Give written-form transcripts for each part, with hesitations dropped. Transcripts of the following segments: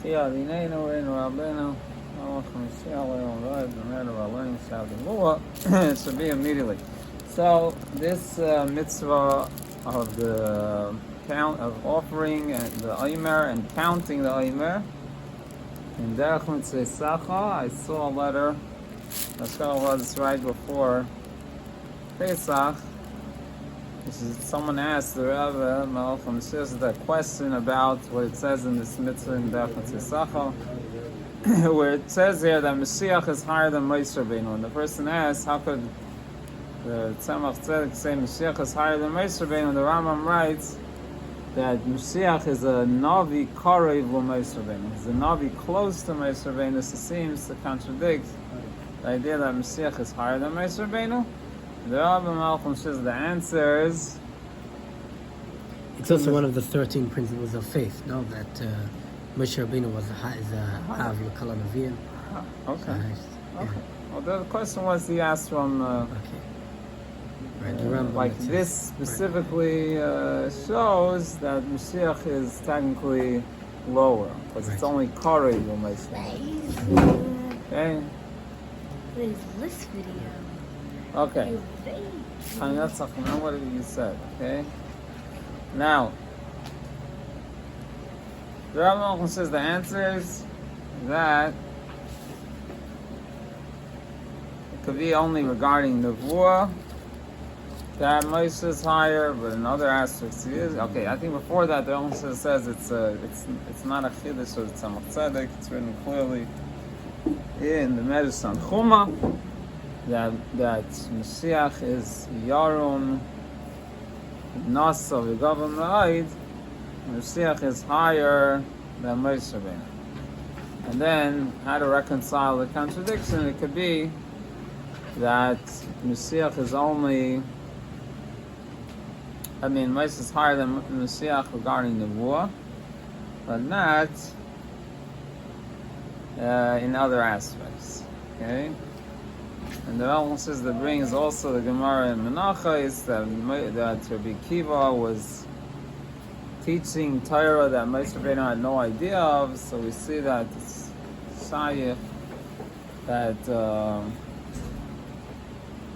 Yeah, the name of Rabbeinu, it should be immediately. So this mitzvah of the count of offering and the Haomer and counting the Haomer in Derech Mitzvosecha, I saw a letter. Hashem was right before Pesach. Someone asked the Rebbe Malachim says that question about what it says in this mitzvah in Derech Mitzvosecha, where it says here that Mashiach is higher than Moshe Rabbeinu. And the person asks, how could the Tzemach Tzedek say Mashiach is higher than Moshe Rabbeinu? The Rambam writes that Mashiach is a Navi Karev Moshe Rabbeinu. He's a Navi close to Moshe Rabbeinu. This seems to contradict the idea that Mashiach is higher than Moshe Rabbeinu. The Rebbe Malachim says the answer is... It's also one of the 13 principles of faith, no? That Moshe Rabbeinu was a Hav L'Kol HaNaviim. Okay. Well, the question was he asked from... like this specifically shows that Mashiach is technically lower, because it's only Korei will make sense. Okay? There's this video. Okay. And that's what you said, okay? Now, the Rambam says the answer is that it could be only regarding Nevuah, that Moshe is higher, but in other aspects he is. Okay, I think before that the Rambam says it's not a chiddush of Tzemach Tzedek. It's written clearly in the Medrash on Chuma that Mashiach is Yarun Nasa v'Gavam Ra'id. Mashiach is higher than Moshe Rabbeinu. And then how to reconcile the contradiction? It could be that Mashiach is only... Moshe is higher than Mashiach regarding Nevuah, but not in other aspects. Okay? And the Rambam says that brings also the Gemara in Menachos that Rabbi Kiva was teaching Torah that Moshe Rabbeinu had no idea of. So we see that it's Shayach that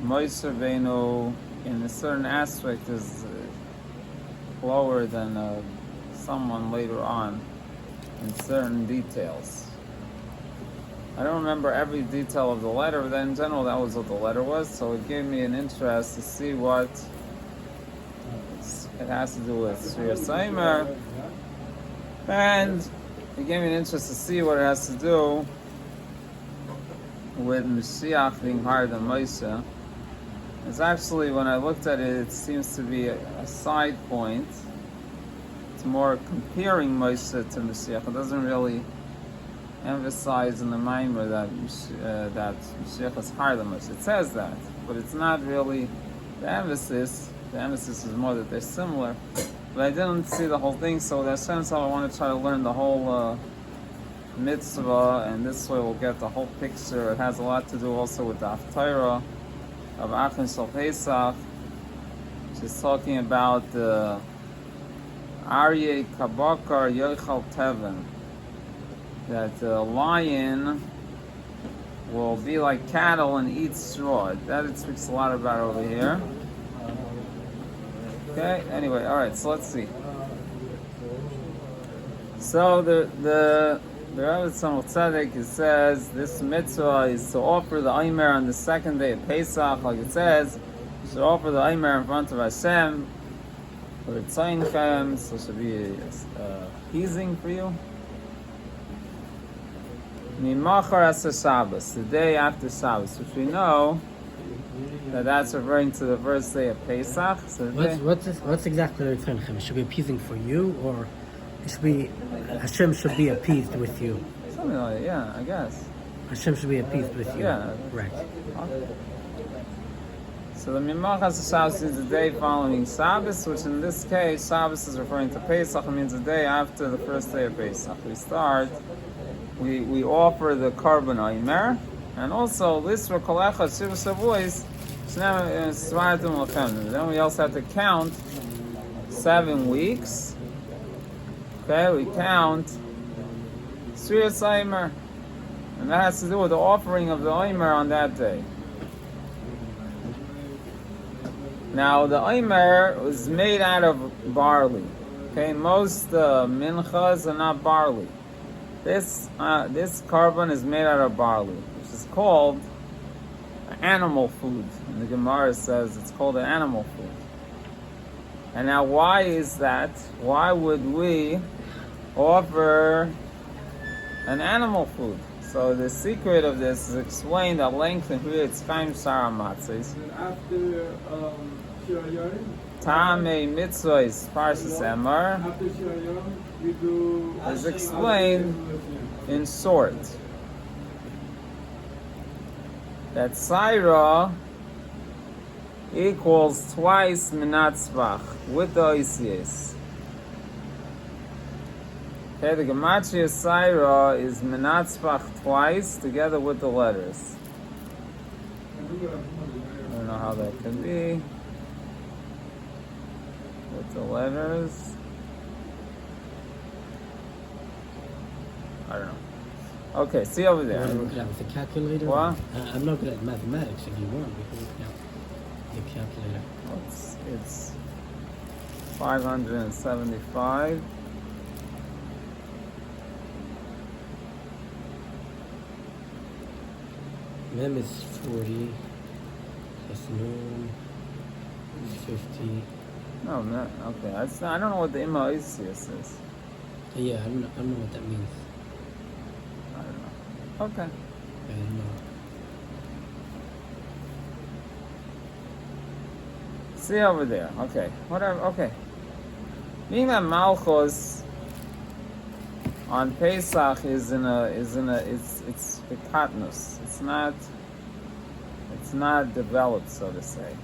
Moshe Rabbeinu in a certain aspect is lower than someone later on in certain details. I don't remember every detail of the letter, but in general that was what the letter was, so it gave me an interest to see what it has to do with Sefiras Haomer, and it gave me an interest to see what it has to do with Mashiach being higher than Moshe. It's actually, when I looked at it, it seems to be a side point. It's more comparing Moshe to Mashiach. It doesn't really emphasize in the Maimer that Mashiach is higher than Moshe. It says that, but it's not really the emphasis. The emphasis is more that they're similar. But I didn't see the whole thing, so in that sense I want to try to learn the whole mitzvah, and this way we'll get the whole picture. It has a lot to do also with the Haftarah of Achin Shal Pesach, which is talking about the Aryeh Kabakar Yochal Teven, that the lion will be like cattle and eat straw. That it speaks a lot about over here. Okay, anyway, alright, so let's see. So the Rebbe Tzemach Tzedek, it says this mitzvah is to offer the Haomer on the second day of Pesach, like it says, you should offer the Haomer in front of Hashem, for it's Tzainchem, so it should be appeasing for you. Mimachar as Shabbos, the day after Shabbos, which we know that's referring to the first day of Pesach. So what's exactly the Tzainchem? It should be appeasing for you, or it should be Hashem should be appeased with you? Something like that, yeah, I guess. Hashem should be appeased with you. Yeah. Right. Okay. So the Mimachas Shabbos is the day following Shabbos, which in this case, Shabbos is referring to Pesach. It means the day after the first day of Pesach. We offer the Korban Haomer, and also Lisra Kolecha Shiva Shavuos. Then we also have to count 7 weeks. Okay, we count Sefiras Haomer. And that has to do with the offering of the Haomer on that day. Now, the Haomer was made out of barley. Okay, most minchas are not barley. This carbon is made out of barley, which is called animal food. And the Gemara says it's called an animal food. And now, why is that? Why would we offer an animal food? So the secret of this is explained at length in It's Chaim Shara Matzos. After Shir Yorim, Ta'amei Mitzvos Parshas Emor after Shir Yorim, we do. is explained in short that Saira equals twice Minatzvach with the Oisies. Okay, the Gematria Saira is Minatzvach twice together with the letters. I don't know how that can be. With the letters. I don't know. Okay, see over there. You want to look it up with a calculator? What? I'm not good at mathematics. If you want, we can look it up with a calculator. It's 575. Mem is 40. Plus noon is 50. No, not okay. I don't know what the Immaisius is. Yeah, I don't know what that means. I don't know. Okay. I don't know. See over there. Okay. Whatever. Okay. Being that Malchus on Pesach it's Katnus. It's not developed, so to say.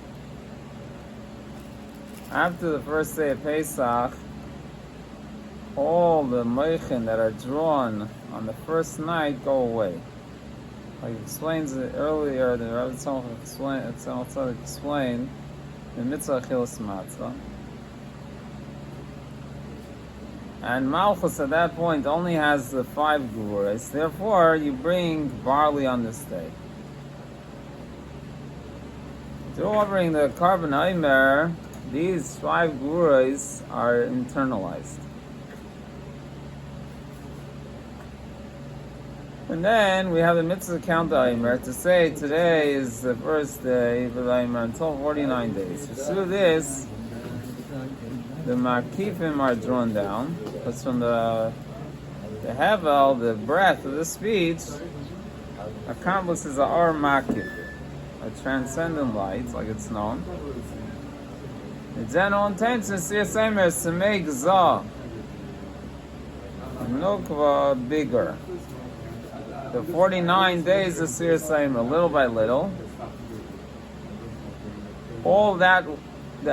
After the first day of Pesach, all the moichin that are drawn on the first night go away. Like he explains it earlier, the Rabbi Tzemach explained the mitzvah achilas matzah. And Malchus at that point only has the 5 guras. Therefore, you bring barley on this day. Through offering the carbon Haomer, these 5 guras are internalized. And then we have the mitzvah count the Haomer to say today is the first day of the Haomer until 49 days. So through this, the makifim are drawn down, because from the hevel, the breath of the speech, accomplishes a or makif, a transcendent light, like it's known. The general intention of Sefiras Haomer is to make Zah, Nukva, bigger. The 49 days of Sefiras Haomer, little by little, all that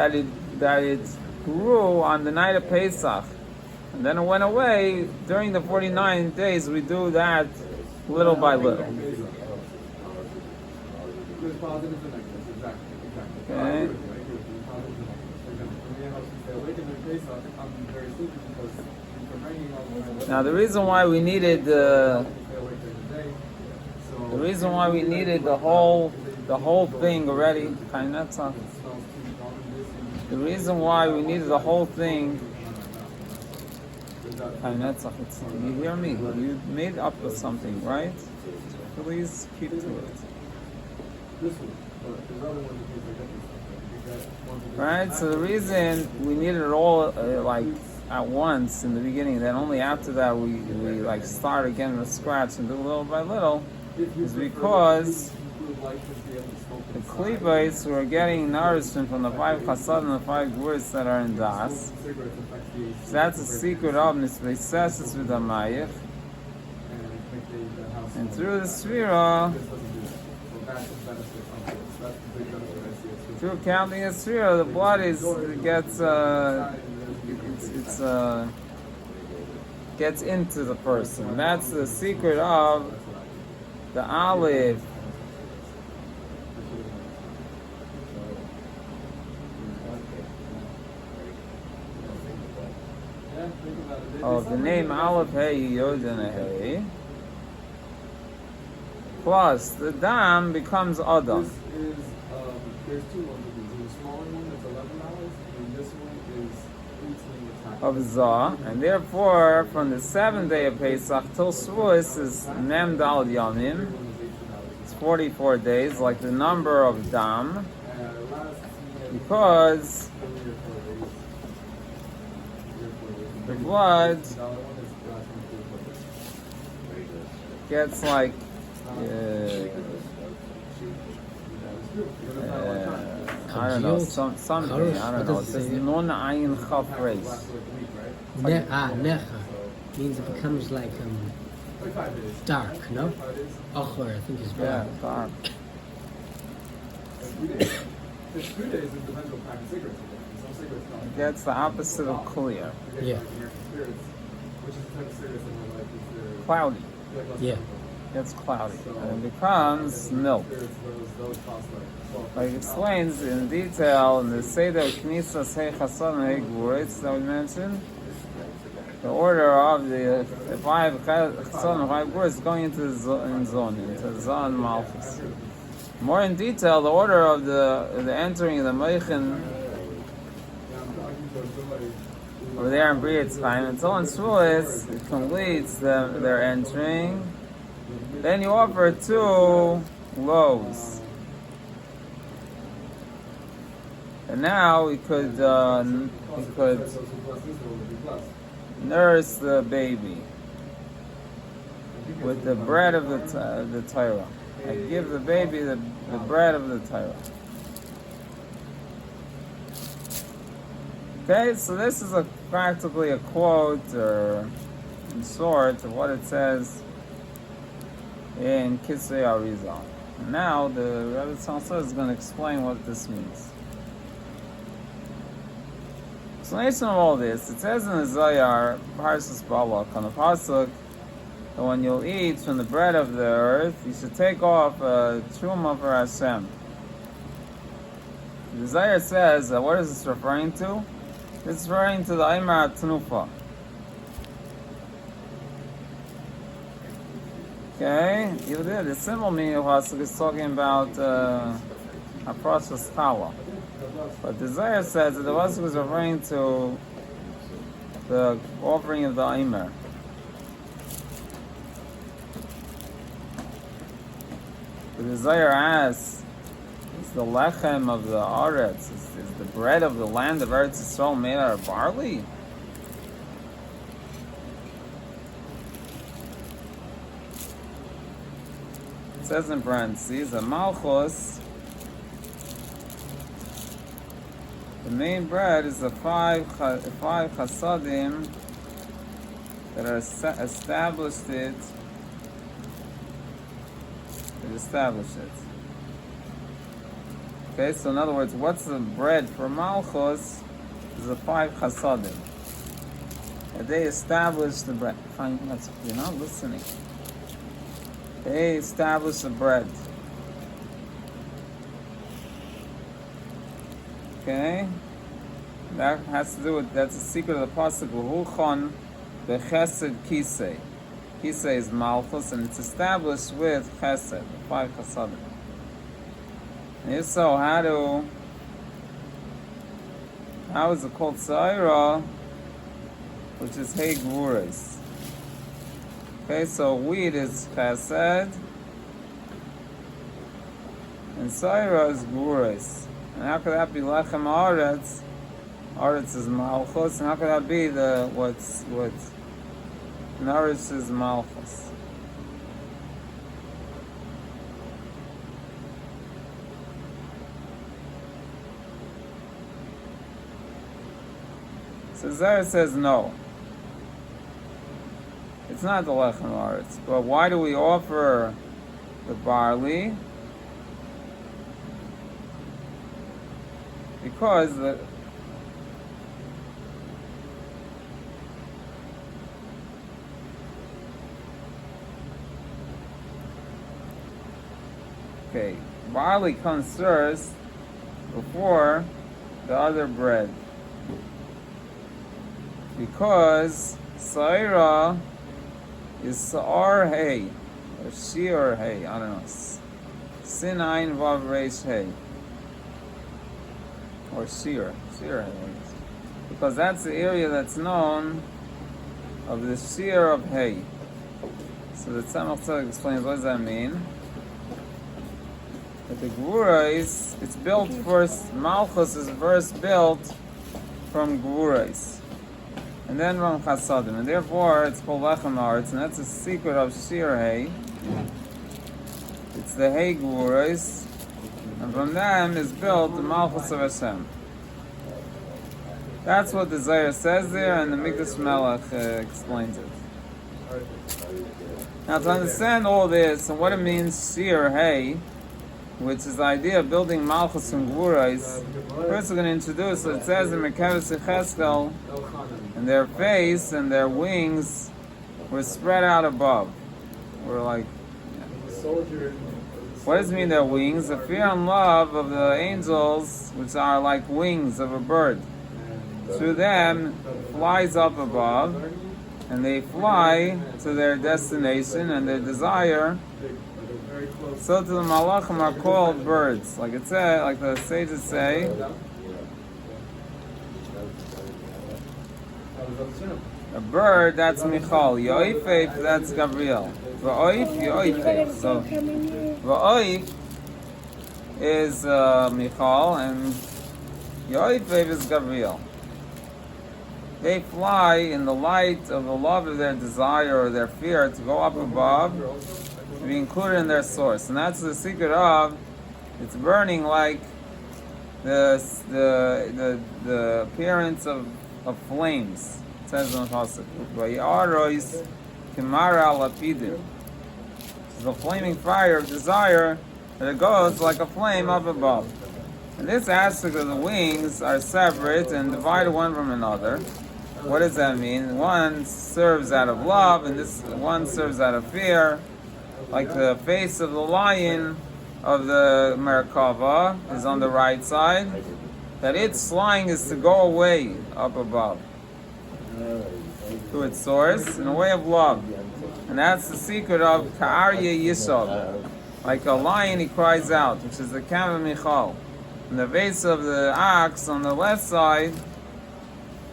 it grew on the night of Pesach, and then it went away. During the 49 days, we do that little by little. Okay. Now the reason why we needed the whole thing already, the reason why we needed the whole thing, you hear me? You made up with something, right? Please keep to it. Right? So the reason we needed it all like at once in the beginning, then only after that we like start again from scratch and do little by little, is because the Klibais were getting nourishment from the 5 chasad and the 5 words that are in Das. So that's the secret of Mitzvosecha with Amayich. And through the Sefira, through counting the Sefira, the blood gets into the person. That's the secret of the olive. Of the name Aleph Hey Yod and a Hey. Plus, the dam becomes Adam. This is, there's two ones of these. There's a smaller one that's $11, and this one is 18 Of Zah, and therefore, from the 7th day of Pesach till Shavuos is Mem Dal Yamim. It's 44 days, like the number of Dam, because the blood gets like I don't know, something, I don't know. It says non ayin chaf reis. Necha means it becomes like dark, no? Achor, I think is Yeah, brown. dark. There's 3 days, it depends what kind of cigarettes you get. Some cigarettes don't. It gets the opposite of clear. Yeah. Which is the type of cigarettes that I like. Is Cloudy. Yeah. It gets cloudy. And it becomes milk. those cost Like it explains in detail in the Seder Mitzvosecha that we mentioned, the order of the 5 Chassan and 5 Gurs going into the zone, into Zon Malchus. More in detail, the order of the entering of the Meichin over there in Briat's time until in Shavuos it completes their entering. Then you offer 2 loaves. And now we could nurse the baby with the bread of the Torah. I give the baby the bread of the Torah. Okay, so this is practically a quote or in sort of what it says in Kisei Arizal. Now the Rebbe Tzalsa is going to explain what this means. Explanation of all this, it says in the Zohar, Parshas Balak, on the pasuk, that when you'll eat from the bread of the earth, you should take off a truma for Hashem. The Zohar says, what is this referring to? It's referring to the Aimar Tnufa. Okay, the simple meaning of pasuk is talking about a process challah. But the Zohar says that the pasuk is referring to the offering of the Aimer. But the Zohar asks, is the lechem of the Aretz, is the bread of the land of Eretz Yisrael made out of barley? It says in parentheses, a Malchus, the main bread is the five chasadim that are established it. Okay, so in other words, what's the bread for Malchus is the 5 chasadim. And they established the bread. Fine, you're not listening. They established the bread. Okay, that has to do with, that's a secret of the pasuk. V'huchon bechesed kisei. Kisei is Malchus, and it's established with chesed, the 5 chasadim. And if so, how is it called Saira, which is Hey Gvuris? Okay, so wheat is chesed, and Saira is Gvuris. And how could that be Lechem Aretz? Aretz is Malchus, and how could that be what nourishes Malchus? So Zohar says no. It's not the Lechem Aretz. But why do we offer the barley? Because barley comes first before the other bread. Because Saira is Sa'ar Hey, or Shir Hey, I don't know. Sin Ein Vav Reish Hey, or Shir Hey, because that's the area that's known of the Shir of Hey. So the Tzemach Tzedek explains what does that mean. That the Gevurais, it's built first. Malchus is first built from Gevurais, and then from Chasadim, and therefore it's called Lechem Haaretz, and that's the secret of Shir Hey. It's the Hey Gevurais, and from them is built the Malchus of Hashem. That's what the Zohar says there, and the Mikdash Melech explains it. Now, to understand all this and what it means, Shir Hey, which is the idea of building Malchus and Gevurais, first we're going to introduce what it says in Merkavas Yecheskel, and their face and their wings were spread out above. We're like, what does it mean, their wings? The fear and love of the angels, which are like wings of a bird, through them flies up above, and they fly to their destination and their desire. So to the Malachim are called birds, like it said, like the sages say. A bird, that's Michal. Yoifef, that's Gabriel. Va'oif, Yoifef. So Va'oif is Michal, and Yoifef is Gabriel. They fly in the light of the love of their desire or their fear to go up above, to be included in their source. And that's the secret of it's burning like the appearance of flames. It says in the Pasuk, Vayarois Kimara Lapidim. It's a flaming fire of desire that it goes like a flame up above. And this aspect of the wings are separate and divided one from another. What does that mean? One serves out of love, and this one serves out of fear. Like the face of the lion of the Merkava is on the right side, that its flying is to go away up above to its source in a way of love. And that's the secret of Ka'arya Yishav. Like a lion, he cries out, which is the Kama Michal. And the face of the ox on the left side,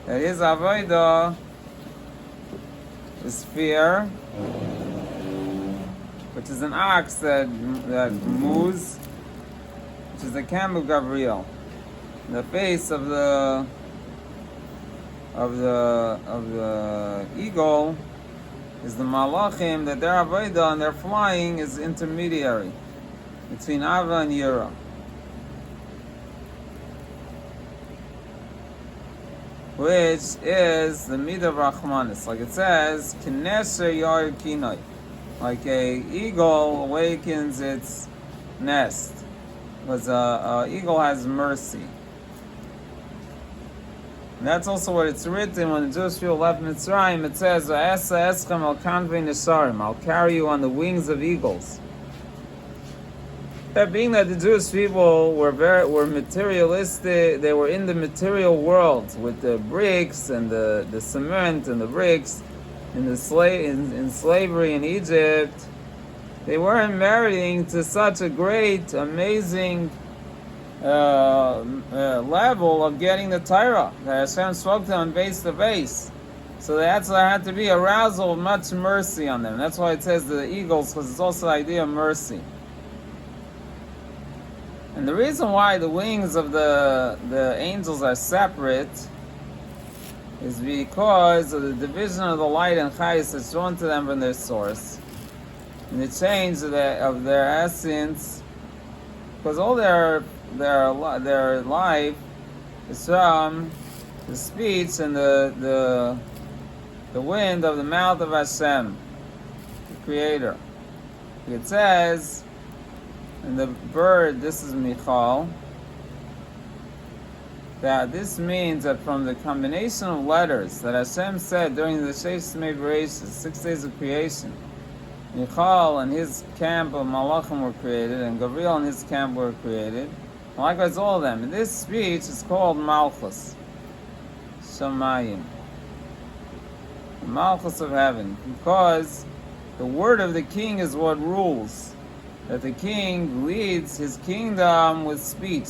that his avodah is fear, which is an ox that moves, which is the Kamu Gabriel. The face of the eagle is the Malachim, that their avodah and their flying is intermediary between Ava and Yira. Which is the Midah of Rachmanis. Like it says, Kineser Yar Kinoi. Like a eagle awakens its nest. Because an eagle has mercy. And that's also what it's written when the Jewish people left Mitzrayim. It says, Esa eschem al kanvei nesarim. I'll carry you on the wings of eagles. That being that the Jewish people were materialistic, they were in the material world with the bricks and the cement and the bricks in slavery in Egypt. They weren't meriting to such a great, amazing level of getting the Torah that Hashem spoke to them face to face. So that's why there had to be arousal of much mercy on them. That's why it says the eagles, because it's also the idea of mercy. And the reason why the wings of the angels are separate is because of the division of the light and chayis that's drawn to them from their source, and the change of their essence, because all their life is from the speech and the wind of the mouth of Hashem, the Creator. It says, and the bird, this is Michal, that this means that from the combination of letters that Hashem said during the Sheish Shmei Bereshis, 6 days of creation, Michal and his camp of Malachim were created, and Gabriel and his camp were created. And likewise all of them. And this speech is called Malchus, Shamayim. the Malchus of heaven, because the word of the king is what rules. That the king leads his kingdom with speech.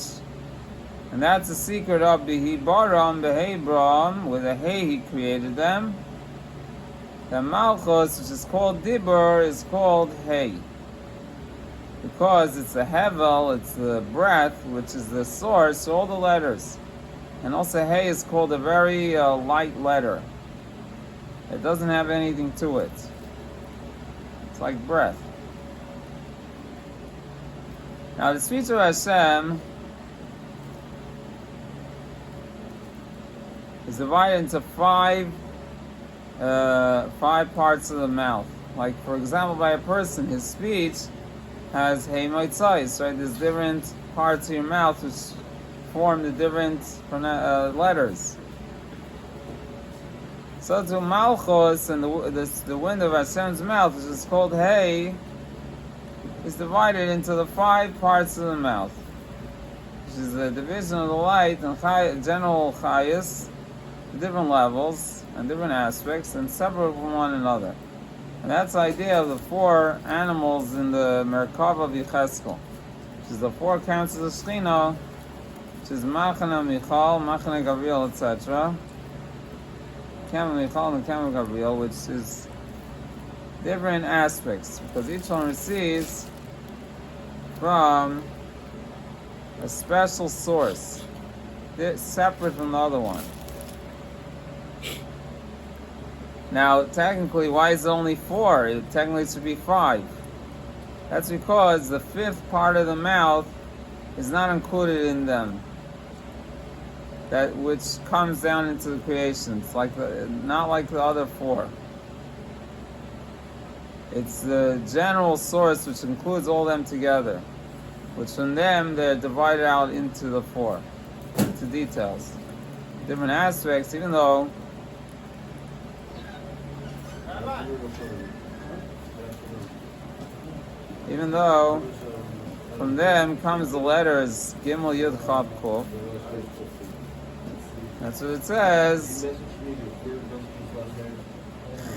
And that's the secret of Behibaram, Behebram, with a Hey he created them. The Malchus, which is called Dibur, is called Hey. Because it's the Hevel, it's the breath, which is the source, all the letters. And also Hey is called a very light letter. It doesn't have anything to it. It's like breath. Now the speech of Hashem is divided into five parts of the mouth. Like for example, by a person, his speech has Hey Moitzais, right? There's different parts of your mouth which form the different letters. So to Malchus and the wind of Hashem's mouth, which is called Hey, is divided into the five parts of the mouth, which is the division of the light and general chayas, different levels and different aspects, and separate from one another. And that's the idea of the four animals in the Merkava of Yecheskel, which is the four counts of the Shechina, which is Machana Michal, Machana Gabriel, etc. Kama Michal and Kama Gabriel, which is different aspects, because each one receives from a special source, separate from the other one. Now, technically, why is it only four? Technically, it should be five. That's because the fifth part of the mouth is not included in them. That which comes down into the creations, not like the other four. It's the general source which includes all them together, which from them they're divided out into the four, into details, different aspects, even though from them comes the letters Gimel Yud Chaf Kuf. That's what it says.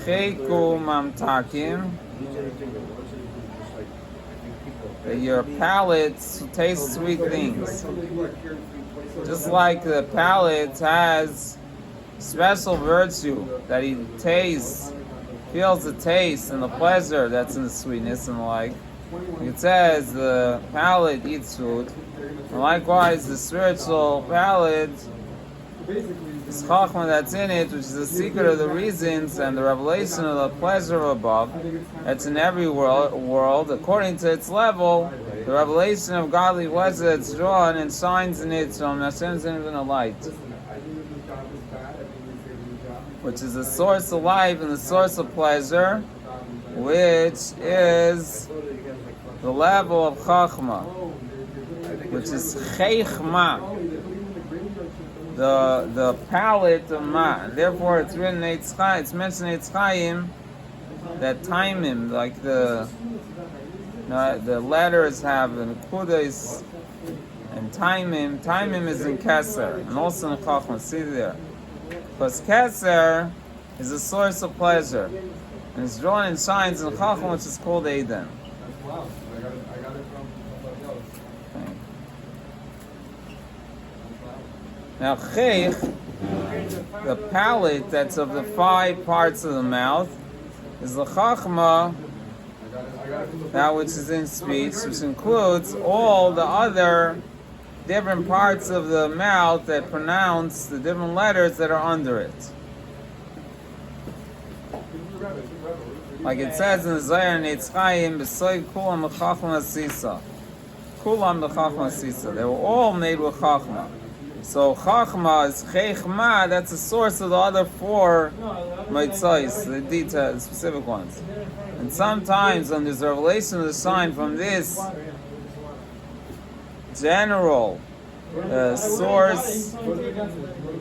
Cheiku Mamtakim. That your palate tastes sweet things. Just like the palate has special virtue that he tastes, feels the taste and the pleasure that's in the sweetness and the like. It says the palate eats food. And likewise the spiritual palate, this chachma that's in it, which is the secret of the reasons and the revelation of the pleasure above, that's in every world, according to its level, the revelation of godly pleasure that's drawn and shines in it from Hashem's infinite light, which is the source of life and the source of pleasure, which is the level of chachma, which is cheichma, the palate of ma. Therefore, it's written it's mentioned in Eitz Chaim that taimim, like the letters have the nekudas and taimim. Taimim is in keser and also in chachma. See there, because keser is a source of pleasure and it's drawn and shines in chachma, which is called Eden. Wow, I got it from somebody else. Okay. Now, cheich, the palate that's of the five parts of the mouth, is the chachma, that which is in speech, which includes all the other different parts of the mouth that pronounce the different letters that are under it. Like it says in the Zohar and Eitz Chaim, "B'soy kulam b'chachma sisa." Kulam b'chachma sisa. They were all made with chachma. So chachma is cheichma. That's the source of the other four mitzvahs, the details, the specific ones. And sometimes when there's a revelation of the sign from this general source,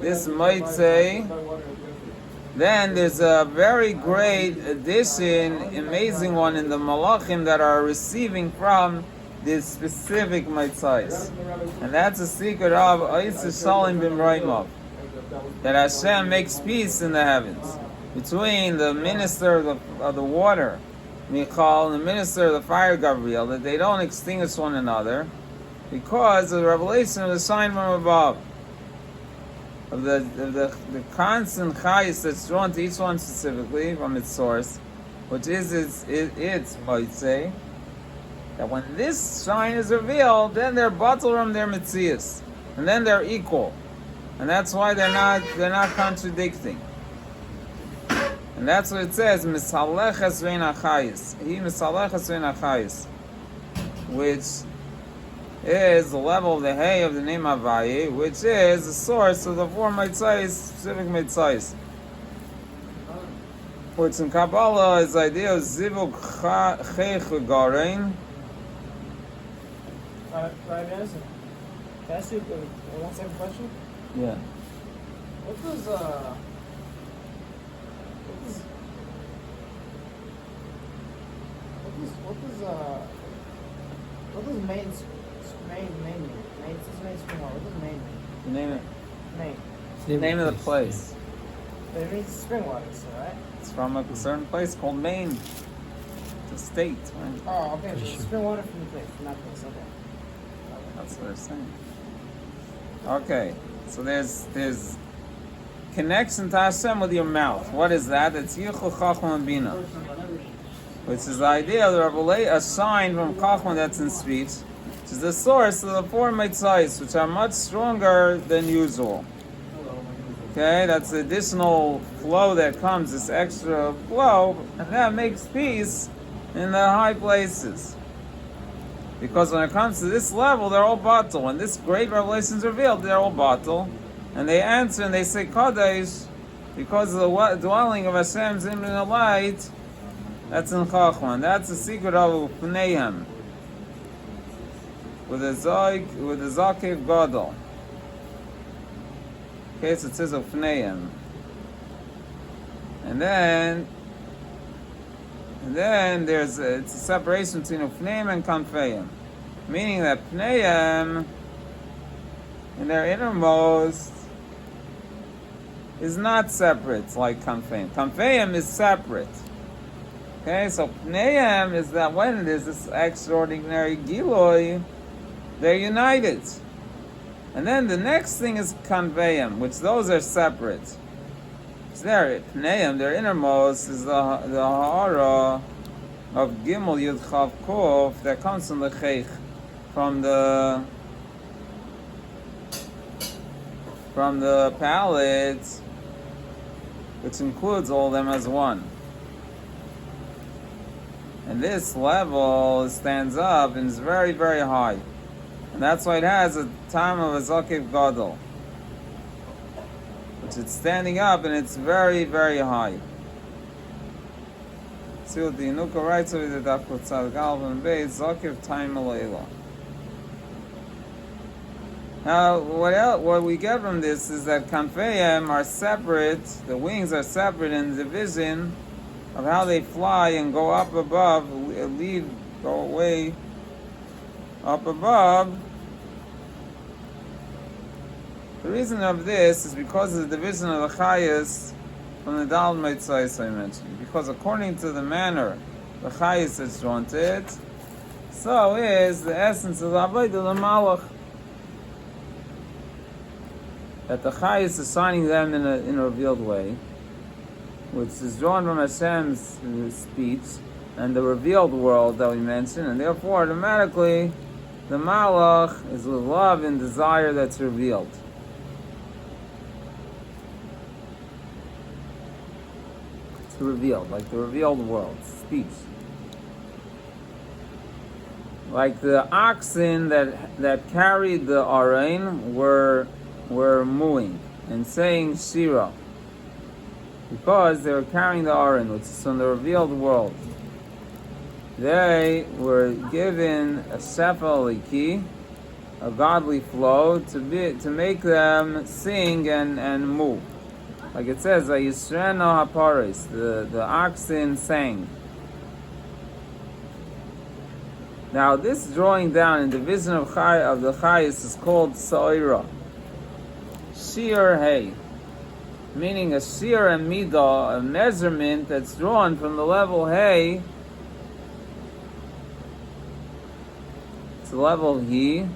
this mitzvah, then there's a very great addition, amazing one in the malachim that are receiving from this specific mitzvahs. And that's the secret of Ois Shalom B'Mroimov, that Hashem makes peace in the heavens. between the minister of the water, Michal, and the minister of the fire, Gabriel, that they don't extinguish one another because of the revelation of the sign from above, of the constant chayis that's drawn to each one specifically from its source, which is its might say, that when this sign is revealed, then they're batal from their mitzias, and then they're equal, and that's why they're not contradicting. And that's what it says, Misaleches vein achayis. He misaleches vein achayis, which is the level of the hay of the name Havayi, which is the source of the four mitzvahs, specific mitzvahs. Which in Kabbalah is the idea of zivug chech garein. Right, Anderson. Can I ask you one second question? Yeah. What does main mean? Main spring water. What does main mean? The name of Main. the name of the place. But it means spring water, so right? It's from a certain place called Maine. It's a state, right? Oh, okay. So it's spring water from the place, from that place. Okay. That's what they're saying. Okay, so there's connection to Hashem with your mouth. What is that? It's Yichul Chachma and Bina, which is the idea of the revelation, a sign from Chachma that's in speech, which is the source of the four mitzvahs, which are much stronger than usual. Okay, that's the additional flow that comes, this extra flow, and that makes peace in the high places. Because when it comes to this level, they're all batal. When this great revelation is revealed, they're all batal. And they answer and they say Kadesh, because of the dwelling of Hashem's in the light, that's in Chachma. And that's the secret of Pneihem. With a Zakev Gadol. Okay, so it says of Pneihem. And then it's a separation between Pneim and Kanfeim. Meaning that Pneim, in their innermost, is not separate like Kanfeim. Kanfeim is separate. Okay, so Pneim is that when there's this extraordinary Giloi, they're united. And then the next thing is Kanfeim, which those are separate. There, Pneim, their innermost, is the Ha'ara of Gimel Yud Chav Kuf that comes from the Chech, from the palate, which includes all of them as one. And this level stands up and is very, very high. And that's why it has a time of a Zakev Gadol. It's standing up and it's very, very high. See what the Yinuka writes over the Daf Kutzad Galvan Beis Zakev Time Alayla. Now, what we get from this is that Kanfeim are separate, the wings are separate in division of how they fly and go up above, go away up above. The reason of this is because of the division of the Chayas from the Dal Mitzvahs I mentioned. Because according to the manner the Chayas is drawn to it, so is the essence of the Avodah the Malach. That the Chayas is assigning them in a revealed way, which is drawn from Hashem's speech and the revealed world that we mentioned, and therefore automatically the Malach is with love and desire that's revealed. Revealed, like the revealed world, speech. Like the oxen that carried the Arain were mooing and saying Shira, because they were carrying the Arain, which is from the revealed world. They were given a Shefaliki, a godly flow, to make them sing and move. Like it says, Yisreno Haparis, the oxen sang. Now this drawing down in division of the Chayis is called Sa'ira. Shir Hay. meaning a shear and midah, a measurement that's drawn from the level hey to the level he,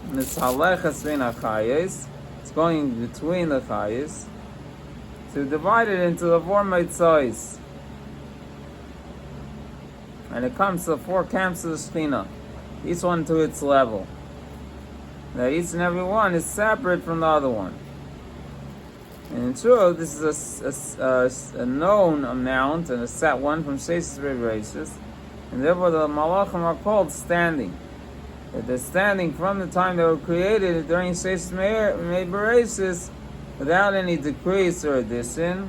mitzhalechas bein hachayis, it's going between the chayis, to divide it into the four mitzvahs. And it comes to the four camps of the Shekhinah, each one to its level. Now each and every one is separate from the other one. And in truth, this is a known amount and a set one from Sheshes Bereishis, and therefore the Malachim are called standing. That they're standing from the time they were created during Sheshes Bereishis without any decrease or addition.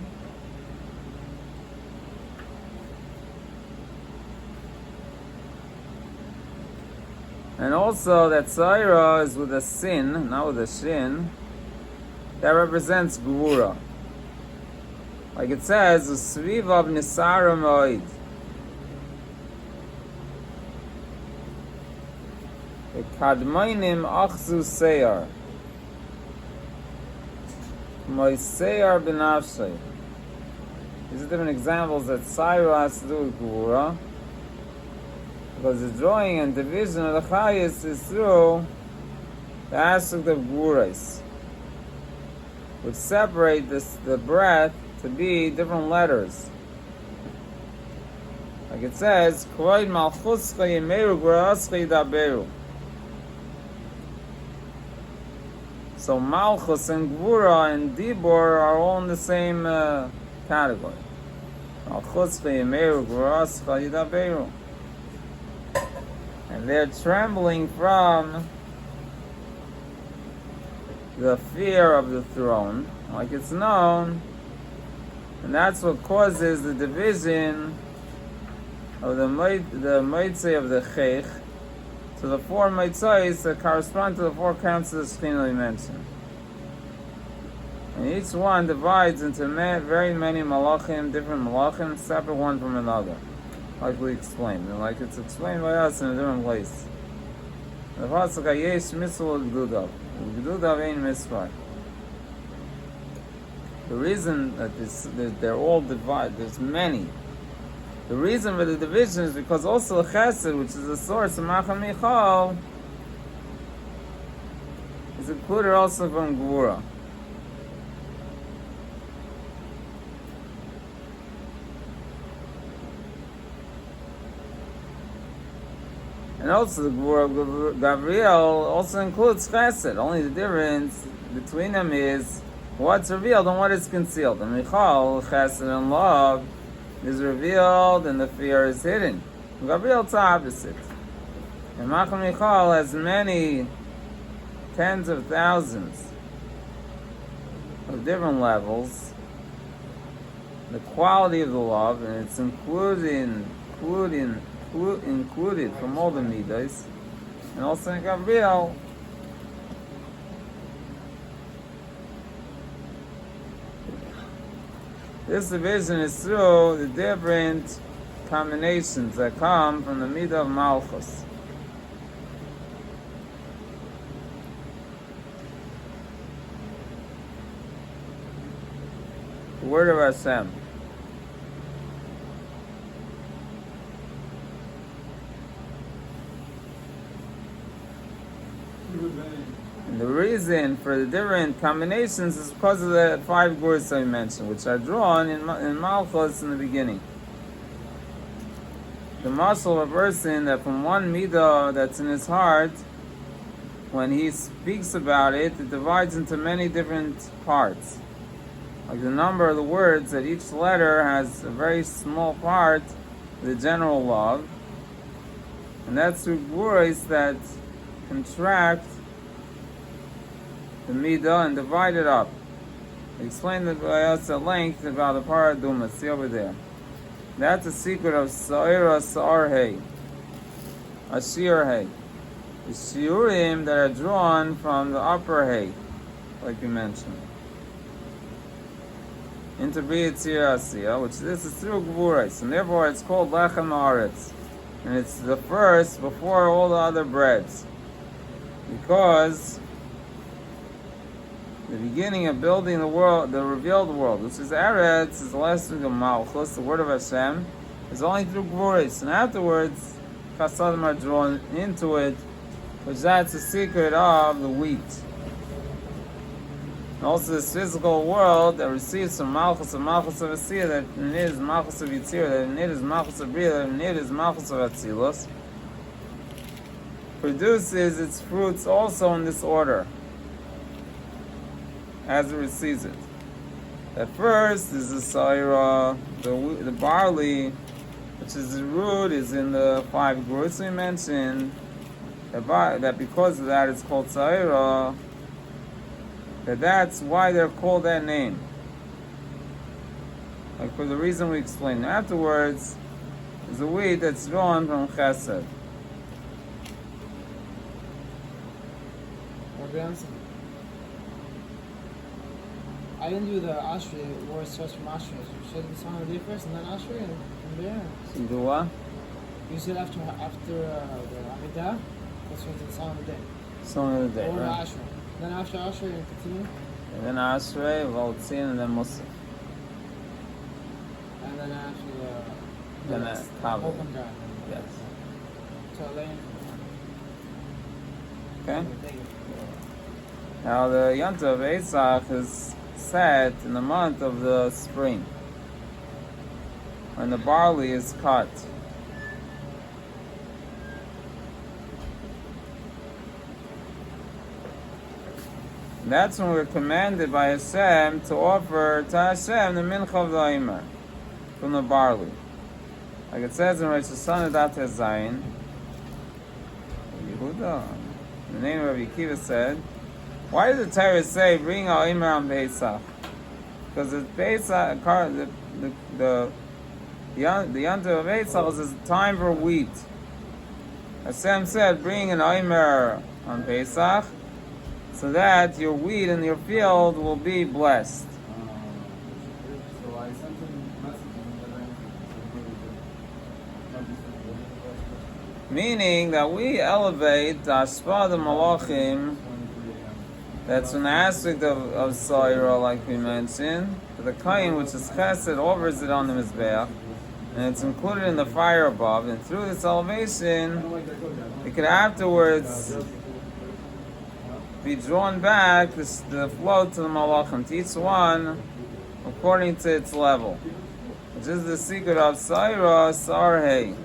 And also that Tzaira is with a sin, not with a shin, that represents Gvura. Like it says, Svivav Nisara Moed. Kadmainim Achzu Seyar. Moiseyar Benafshay. These are different examples that Tzaira has to do with Gvura. Because the drawing and division of the Chayis is through the aspect of Gvurais, which separate the breath to be different letters. Like it says, Kvoid Malchuscha Yemeru Gvurascha Yidaberu. So Malchus and Gvura and Dibor are all in the same category. Malchuscha Yemeru Gvurascha Yidaberu. And they're trembling from the fear of the throne, like it's known, and that's what causes the division of the Meitzei of the Chech to the four Meitzais that correspond to the four camps of the Shekhinah we mentioned. And each one divides into very many Malachim, different Malachim, separate one from another, like we explained, and like it's explained by us in a different place. The pasuk Hayesh Mitzvah Gdudav, Gdudav Ein Mitzvah. The reason that they're all divided, there's many. The reason for the division is because also the Chesed, which is the source of Macham Michal, is included also from Gvura. And also the Gvura of Gabriel also includes Chesed. Only the difference between them is what's revealed and what is concealed. And Michal, Chesed and love, is revealed and the fear is hidden. Gabriel is the opposite. And Macham Michal has many tens of thousands of different levels. The quality of the love, and it's included from all the midas, and also in Gabriel. This division is through the different combinations that come from the midah of Malchus. The word of Hashem. And the reason for the different combinations is because of the 5 words I mentioned, which are drawn in Malchus in the beginning. The muscle of a person that from one midah that's in his heart, when he speaks about it, it divides into many different parts. Like the number of the words, that each letter has a very small part, the general love. And that's through words that contract the midah and divide it up. I explained it by us at length about the paraduma. See over there. That's the secret of Sefiras Arhei, Ashir Hay. The shiurim that are drawn from the upper hay, like we mentioned, into B'Yitzir, which this is through Gvurais, and therefore it's called Lechem Haaretz, and it's the first before all the other breads, because the beginning of building the world, the revealed world, which is Eretz, is the last week of Malchus, the word of Hashem, is only through Gvuris. And afterwards, Chasadim are drawn into it, which that's the secret of the wheat. And also this physical world that receives from Malchus of Asiyah, that in it is Malchus of Yitzir, that in it is Malchus of Bria, that in it is Malchus of Atzilus, produces its fruits also in this order, as it receives it. At first is the Saira, the barley, which is the root, is in the 5 growths we mentioned, that because of that it's called Saira, that's why they're called that name. Like for the reason we explained afterwards, is the wheat that's drawn from Chesed. I didn't do the Ashrei, where it starts from Ashrei. Should I do the song of the day first and then Ashrei and from there? So you do what? You said after the Amidah, that's when the song of the day. Song of the day, Or the right? Ashrei. Then after Ashrei, you continue. And then Ashrei, Voltzin, and then Musaf. And then after Then the Kavod. open garden. Yes. So Elaine. Okay? Thank you. Now the Yontav Pesach is set in the month of the spring, when the barley is cut. And that's when we're commanded by Hashem to offer to Hashem the mincha of the Haomer from the barley. Like it says in Rosh Hashanah Daf Zayin, Yehuda, the name of Rabbi Akiva said, why does the Torah say bring a Haomer on Pesach? Because the Pesach, the Yontav of Pesach is a time for wheat. Hashem said bring an Haomer on Pesach, so that your wheat in your field will be blessed. So I sent him a message and Meaning that we elevate the Ashpa the Malachim, that's an aspect of Saira, like we mentioned. The Kain, which is Chesed, offers it on the Mizbeach, and it's included in the fire above. And through this elevation, it could afterwards be drawn back, the flow to the Malachim, to each one according to its level, which is the secret of Saira Sarhei,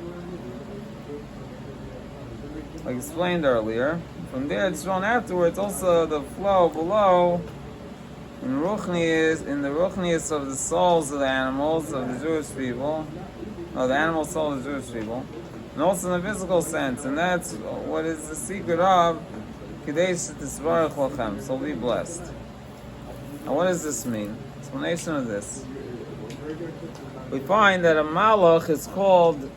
like explained earlier. From there it's drawn afterwards also the flow below in the Ruchnius of the souls of the animals of the Jewish people, the animal soul of the Jewish people, and also in the physical sense, and that's what is the secret of Kadesh Tisvarach Lachem, so be blessed. Now what does this mean? Explanation of this. We find that a Malach is called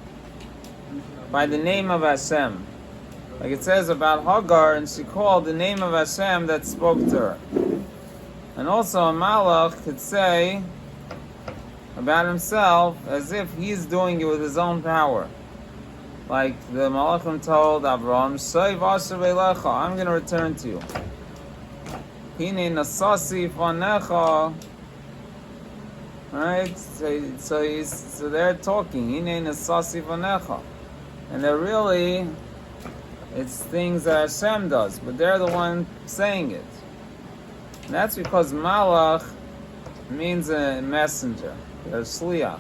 by the name of Hashem. Like it says about Hagar, and she called the name of Hashem that spoke to her. And also a Malach could say about himself as if he's doing it with his own power. Like the Malachim told Abraham, I'm going to return to you. Hine nasasi fanecha. Right? So they're talking. Hine nasasi fanecha. And they're really, it's things that Hashem does, but they're the one saying it. And that's because Malach means a messenger. They're shliach.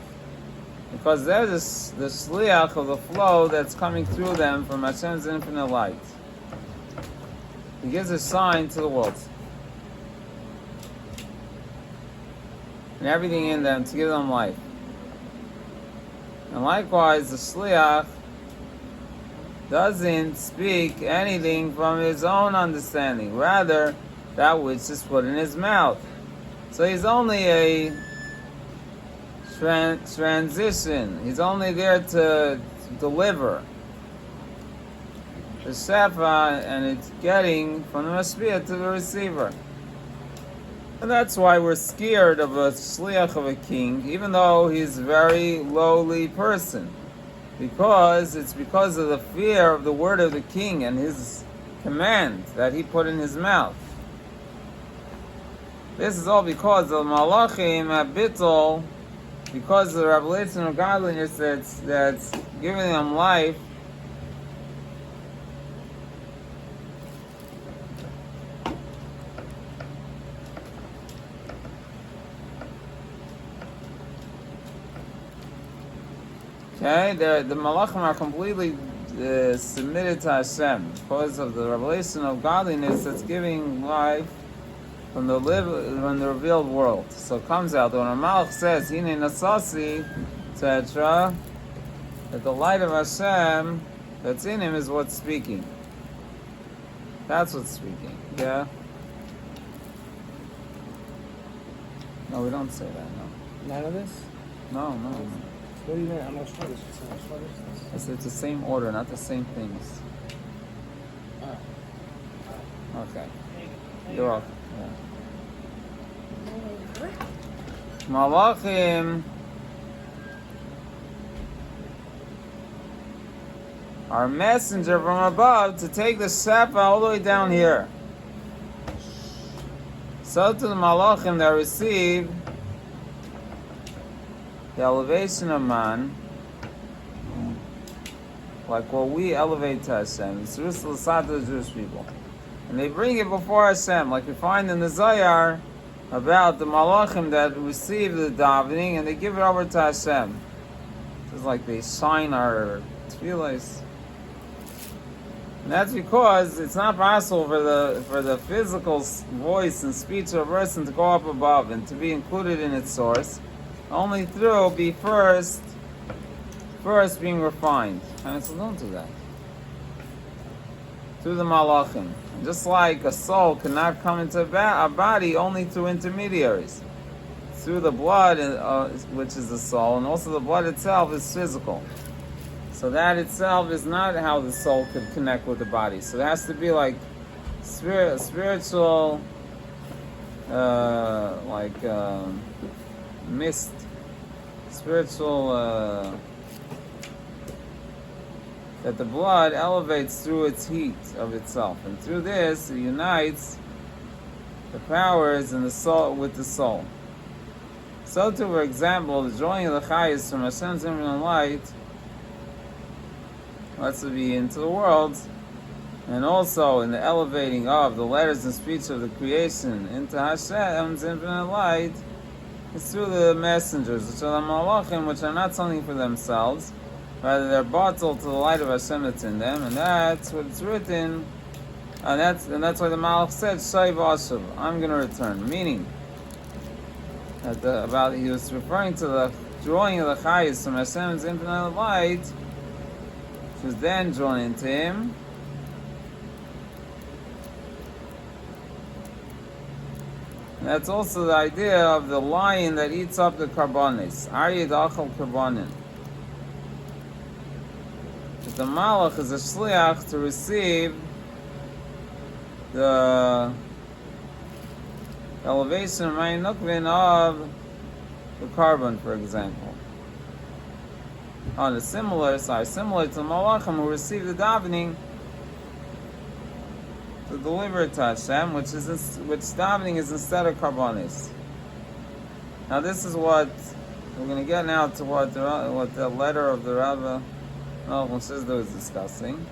Because they're the shliach of the flow that's coming through them from Hashem's infinite light. He gives a sign to the world. And everything in them to give them life. And likewise, the shliach doesn't speak anything from his own understanding. Rather, that which is put in his mouth. So he's only a transition. He's only there to deliver the shefa, and it's getting from the mashpia to the receiver. And that's why we're scared of a shliach of a king, even though he's a very lowly person, because it's because of the fear of the word of the king and his command that he put in his mouth. This is all because the Malachim at Bittul, because of the revelation of godliness that's giving them life. Okay, the Malachim are completely submitted to Hashem because of the revelation of godliness that's giving life from the revealed world. So it comes out that when a Malach says Hine Nasasi, etc., that the light of Hashem that's in him is what's speaking. That's what's speaking. Yeah. No, we don't say that. No. None of this? No. What do you mean? I'm not sure this. It's the same order, not the same things. Okay. You're welcome. Yeah. Malachim are a messenger from above to take the Sefa all the way down here. So to the Malachim that receive the elevation of man, like what we elevate to Hashem, it's Lusat to the Jewish people. And they bring it before Hashem, like we find in the Zohar about the Malachim that receive the davening and they give it over to Hashem. It's like they shine our tefillos. And that's because it's not possible for the physical voice and speech of a person to go up above and to be included in its source, only through first being refined. And so don't do that. Through the Malachim. And just like a soul cannot come into a body only through intermediaries. Through the blood, which is the soul, and also the blood itself is physical. So that itself is not how the soul could connect with the body. So it has to be like spiritual, mist, spiritual, that the blood elevates through its heat of itself, and through this it unites the powers in the soul with the soul. So too, for example, the drawing of the chayes from Hashem's infinite light lets it be into the world, and also in the elevating of the letters and speech of the creation into Hashem's infinite light, is through the messengers, which are the Malachim, which are not something for themselves, rather they're bottled to the light of Hashem that's in them, and that's what it's written, and that's why the Malach said, Shai v'ashuv, I'm going to return, meaning that he was referring to the drawing of the chayes from Hashem's infinite light, which was then drawn into him. And that's also the idea of the lion that eats up the karbonis. Aryeh dachal karbonin. That the malach is a shliach to receive the elevation of Mayin Nukvin of the carbon, for example. Similar to the Malachim who receive the davening to deliver it to Hashem, which davening is instead of carbonis. Now this is what we're going to get now to what the letter of the Rabbi Malachim Shizdo is discussing.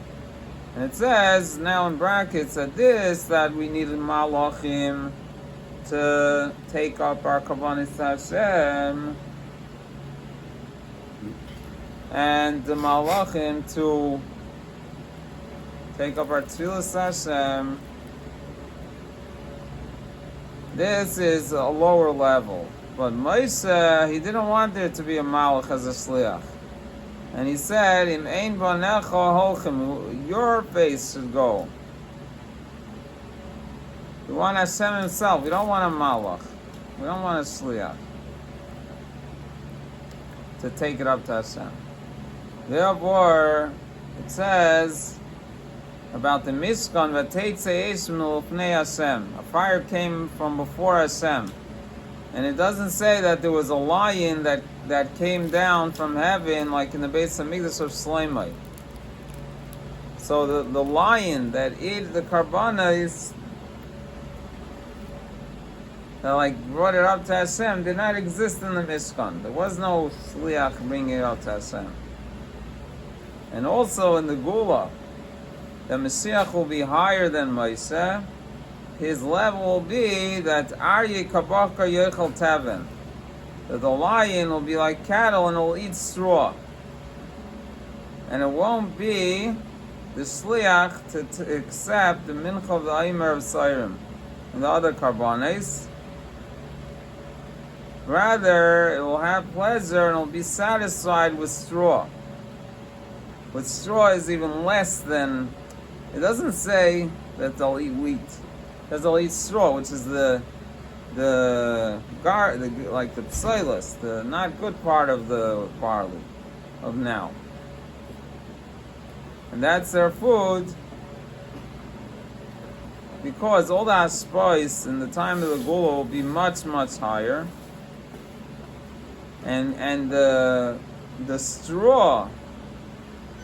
And it says now in brackets that we need Malachim to take up our Kavanis Hashem, and the Malachim to take up our Tfilas Hashem. This is a lower level. But Moshe, he didn't want there to be a Malach as a Shliach. And he said, Im ein banecha holchem, your face should go. We want Hashem himself. We don't want a malach. We don't want a shliach to take it up to Hashem. Therefore, it says about the Mishkan, v'teitze eish min l'fnei Hashem. A fire came from before Hashem. And it doesn't say that there was a lion that came down from heaven, like in the Beis Hamikdash of Shlomo. So the lion that ate the karbanos that like brought it up to Hashem did not exist in the Mishkan. There was no Shliach bringing it up to Hashem. And also in the Gula, the Mashiach will be higher than Moshe. His level will be that Aryeh Kabaka Yechel Tevin, that the lion will be like cattle and it will eat straw. And it won't be the Shliach to accept the Mincha of the Haomer of Sairim and the other Karbanes. Rather, it will have pleasure and it will be satisfied with straw. With straw is even less than, it doesn't say that they'll eat wheat. It says they'll eat straw, which is like the psilas, the not good part of the barley of now. And that's their food, because all the hashpais in the time of the Gula will be much, much higher. And the straw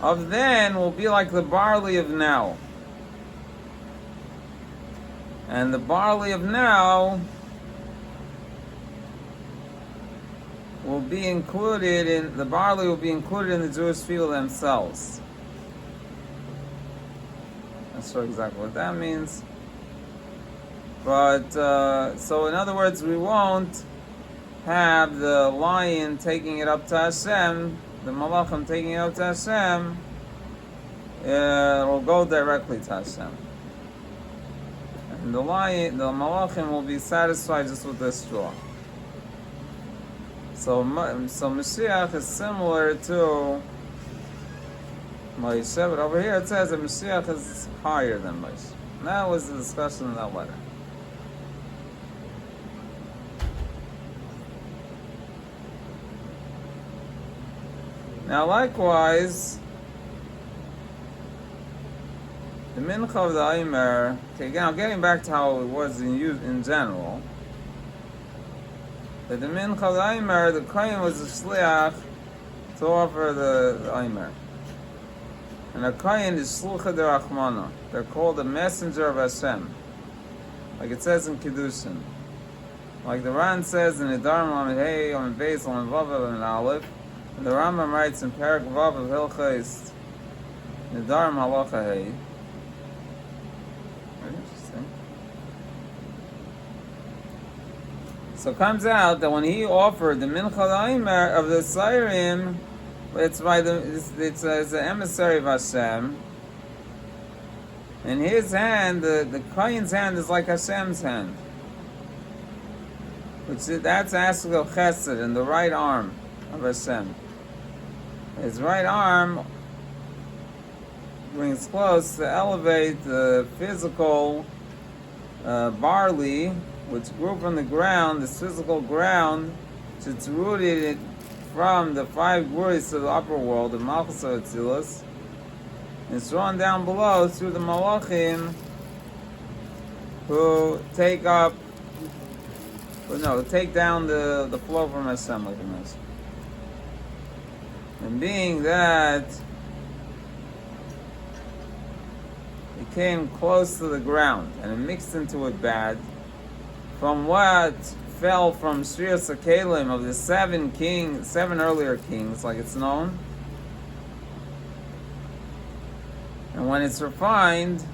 of then will be like the barley of now. And the barley of now will be included in the Jewish people themselves. Not sure exactly what that means. But so in other words, we won't have the lion taking it up to Hashem, the malachim taking it up to Hashem. It will go directly to Hashem. And the malachim will be satisfied just with the straw. So Mashiach is similar to Moshe, but over here it says that Mashiach is higher than Moshe. And that was the discussion in that letter. Now, likewise, the mincha of the Haomer. Okay, now getting back to how it was in general. That the mincha of the Haomer, the kohen was a shliach to offer the Haomer, and a kohen is shlucha derachmana. They're called the messenger of Hashem, like it says in Kiddushin, like the Ran says in Nedarim Lamed Hey, Lamed Beis, Lamed Vav, Lamed Aleph. And the Rambam writes in Perek Vav of Hilchos Nedarim Halacha Hey. Very interesting. So it comes out that when he offered the Mincha Haomer of the Sairim, it's an emissary of Hashem. And his hand, the Kohen's hand is like Hashem's hand. That's Askel of Chesed in the right arm of Hashem. His right arm brings close to elevate the physical barley, which grew from the ground, this physical ground, which it's rooted from the 5 glories to the upper world, the Malchus of Atzilus. It's drawn down below through the Malachim who take down the flow from Hashem, like I mentioned. And being that it came close to the ground and it mixed into it bad, from what fell from Sefiras of the 7 earlier kings, like it's known, and when it's refined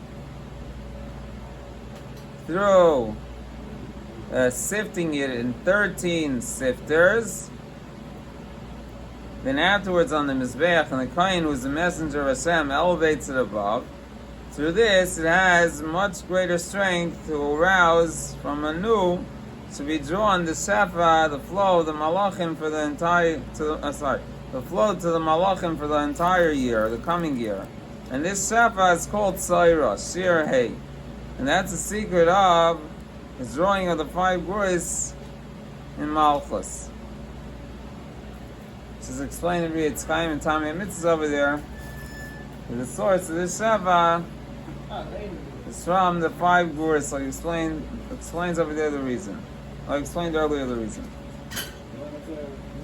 through sifting it in 13 sifters, then afterwards on the Mizbeach, and the Kohen, who is the messenger of Hashem, elevates it above. Through this, it has much greater strength to arouse from anew, to be drawn the Sefa, the flow of the Malachim for the entire, the flow to the Malachim for the entire year, the coming year. And this Sefa is called Sefiras, Shir Hey. And that's the secret of his drawing of the 5 glories in Malchus. This is explained in Riyad's Chaim and Tami Mitzvahs over there. The source of this Sheva is from the 5 glories. So he explains over there the reason. I explained earlier the reason.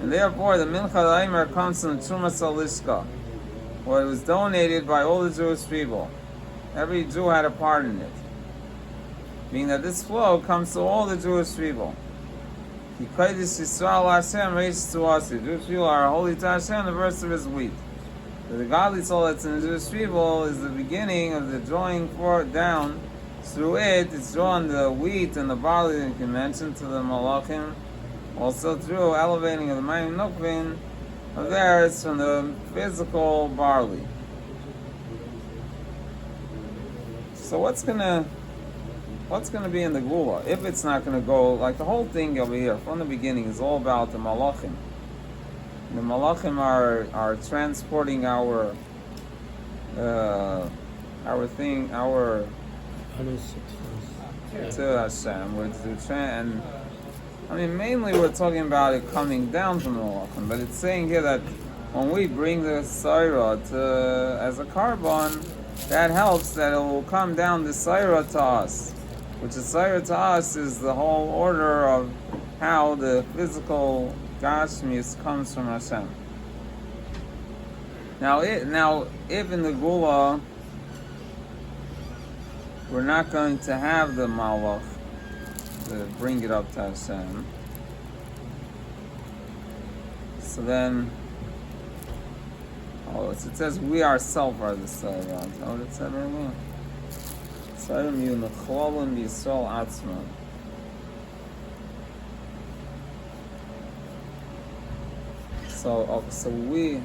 And therefore, the Mincha Haomer comes from Trumas Alishka, where it was donated by all the Jewish people. Every Jew had a part in it. Meaning that this flow comes to all the Jewish people. The Jewish people are holy to Hashem, the verse of his wheat. So the godly soul that's in the Jewish people is the beginning of the drawing forth down. Through it, it's drawn the wheat and the barley that you can mention to the Malachim. Also through elevating of the Mayim Nukvin of theirs from the physical barley. So what's gonna be in the Gula? If it's not gonna go like the whole thing over here from the beginning is all about the Malachim. The Malachim are transporting our thing, to Hashem. And I mean, mainly we're talking about it coming down from the Malachim, but it's saying here that when we bring the Saira as a carbon, that helps that it will come down the Saira to us, which the Saira to us is the whole order of how the physical Gashmius comes from Hashem. Now, if in the Gula we're not going to have the Malach to bring it up to Hashem, so then, it says we ourselves are the Saira. Is that what it said earlier? Saira miu necholim Yisrael atzma. So we,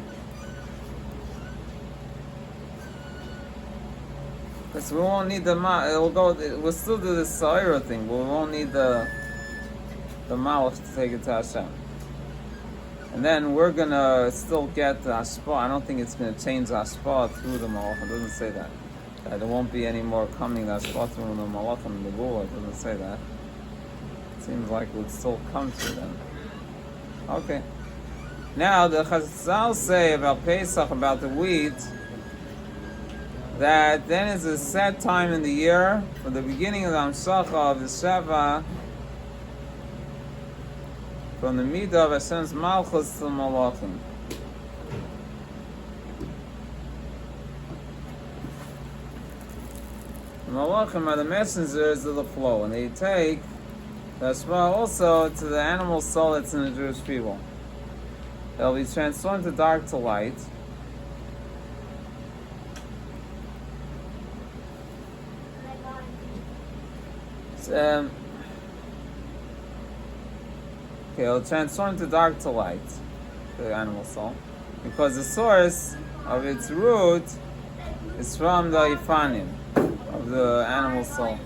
because we won't need we'll still do the Saira thing, but we won't need the Malach to take it to Hashem. And then we're gonna still get the Hashpah. I don't think it's gonna change the Hashpah through the Malach. It doesn't say that. There won't be any more coming the Hashpah through the Malach and the Gula. It doesn't say that. It seems like it would still come through them. Okay. Now the Chazal say about Pesach, about the wheat, that then is a set time in the year for the beginning of the Hamshacha of the Sheva, from the Midah of Hashem's Malchus to the Malachim. The Malachim are the messengers of the flow, and they take the Hashpah also to the animal soul that's in the Jewish people. They'll be transformed to dark to light. It'll transform to dark to light, the animal soul, because the source of its root is from the Ifanim of the animal soul.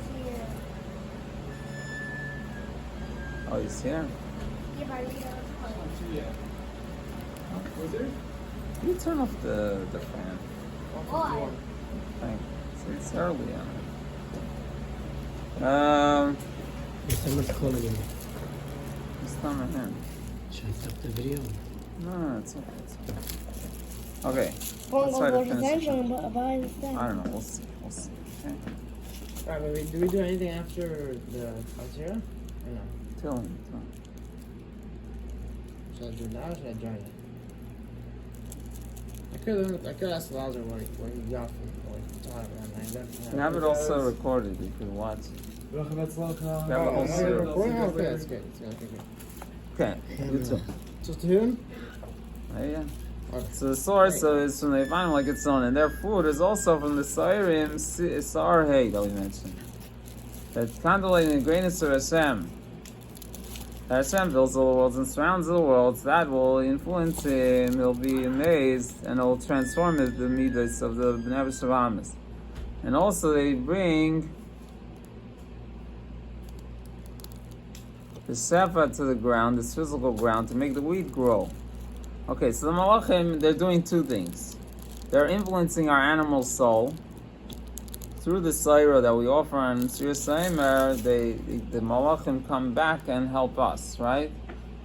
Oh, he's here? Was there? Can you turn off the fan? Why? Thanks. It's early on. Someone's calling me. It's not my hand. Should I stop the video? No, it's okay. Okay. Let's try to finish it. I don't know. We'll see. Okay. Alright, but do we do anything after the Azira? Or no? Tell him. Should I do it now or should I join it? I could ask Lazar what he got from time. You have it also recorded. You could watch it. Have the whole series. Okay, that's good. Okay. You too. So to whom? Yeah. Okay. So the source is from the Ifanim like its own, and their food is also from the Sairim, Sar Hay that we mentioned. That contemplating the greatness of Hashem. Hashem fills all the worlds and surrounds the worlds. That will influence him. He'll be amazed, and it will transform the midas of the Bnei Shavamis. And also they bring the sefa to the ground, this physical ground, to make the wheat grow. Okay, so the Malachim, they're doing two things. They're influencing our animal soul through the Saira that we offer on Sir Haomer. The Malachim come back and help us, right?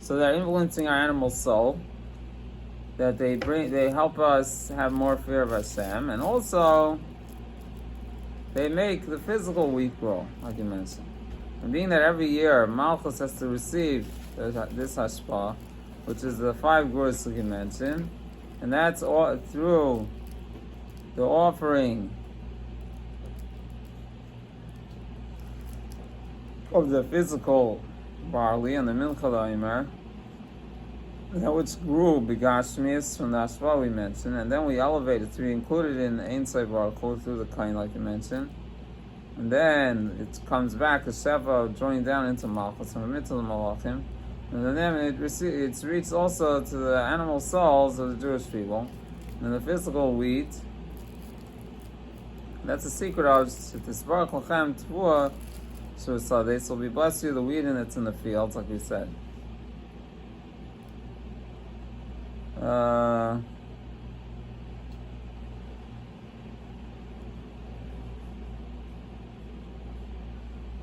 So they're influencing our animal soul, that they help us have more fear of Hashem, and also they make the physical wheat grow, like you mentioned. And being that every year Malchus has to receive this Hashpah, which is the 5 gurus that you mentioned, and that's all through the offering of the physical barley and the Mincha Haomer, that which grew begashmias from the ashva we mentioned, and then we elevate it to be included in Ein Sof Baruch Hu through the kain, like you mentioned, and then it comes back as Sheva joined down into Malchus from the middle of Malachim, and then it's reached also to the animal souls of the Jewish people, and the physical wheat. That's the secret of Tisbarak Lachem Tvua Shuvasades. So we bless you the wheat and it's in the fields, like we said.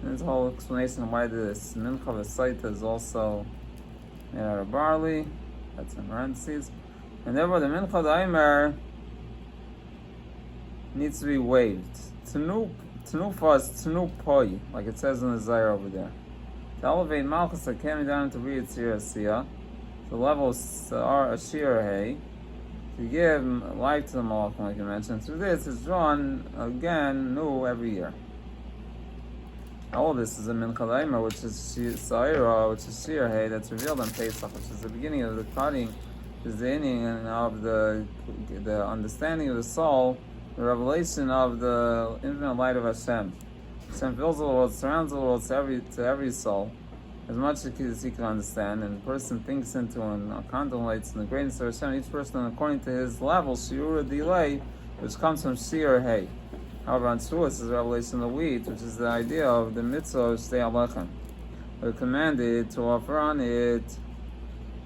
There's a whole explanation of why this Mincha V'Saita is also made out of barley. That's in parentheses. And therefore the Mincha Haomer needs to be waved. Tenufa is tenu poi, like it says in the Zayar over there. To elevate Malchus that came down to read Tzir the level of Ashir Hay, to give life to the Malachim, like you mentioned. Through this is drawn again new every year. All of this is a Mincha Haomer, which is Saira, which is Shir Hay, that's revealed on Pesach, which is the beginning of the cutting, is the ending of the understanding of the soul, the revelation of the infinite light of Hashem. Hashem fills the world, surrounds the world to every soul, as much as he can understand, and the person thinks into and contemplates in the greatness of Hashem, each person according to his level, shiura delay, which comes from Shir Hay. However, on Shavuos is the revelation of the wheat, which is the idea of the mitzvah of Shtei Alechem. We're commanded to offer on it,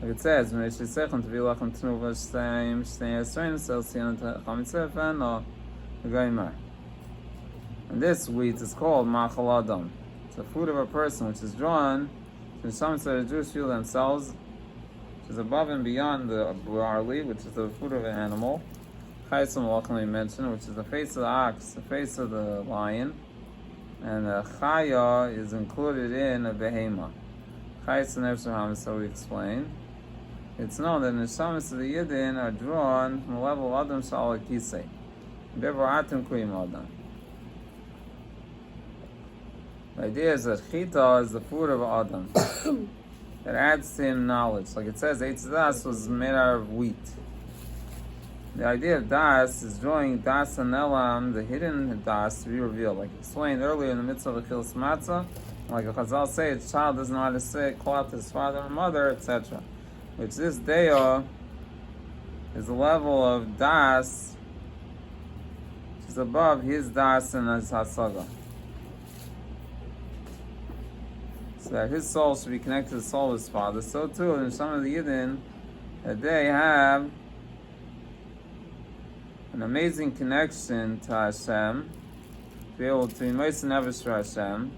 like it says, Mitzvosecha to be lechem tenuva shteim esrei selsian chamitzeh no Haomer. And this wheat is called machal adam. It's the food of a person, which is drawn from some of the Jewish people themselves, which is above and beyond the barley, which is the food of an animal. Chayesam Malachim we mentioned, which is the face of the ox, the face of the lion, and the chaya is included in a behema. Chayes and Nefesh, so we explain. It's known that the neshamas of the Yidden are drawn from the level of Adam Shal Kisei. Therefore, Atim Kuyim Adam. The idea is that Chita is the food of Adam. That adds to him knowledge. Like it says, Eitz Das was made out of wheat. The idea of Das is drawing Das and Elam, the hidden Das, to be revealed. Like explained earlier in the mitzvah of Achilas Matzah, like the Chazal say, a child doesn't know how to say, call out to his father and mother, etc. Which this Deo is the level of Das, which is above his Das and his Hasaga. So that his soul should be connected to the soul of his father. So too, in some of the Yidden, that they have an amazing connection to Hashem, to be able to immerse in Nefesh for Hashem,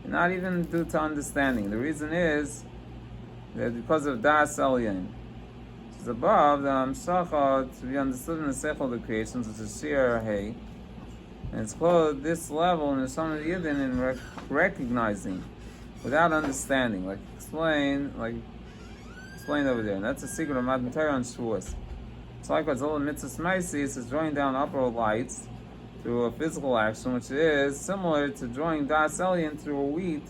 and not even due to understanding. The reason is that because of Das Elyon, which is above the Amshacha, to be understood in the Seichel of the creations, which is Shir Hay, and it's called this level in some of the Yidden in recognizing, without understanding, like explained over there. And that's the secret of Matan Torah and Shavuos. It's likewise all the mitzvahs meisis is drawing down upper lights through a physical action, which is similar to drawing Das Elyon through a wheat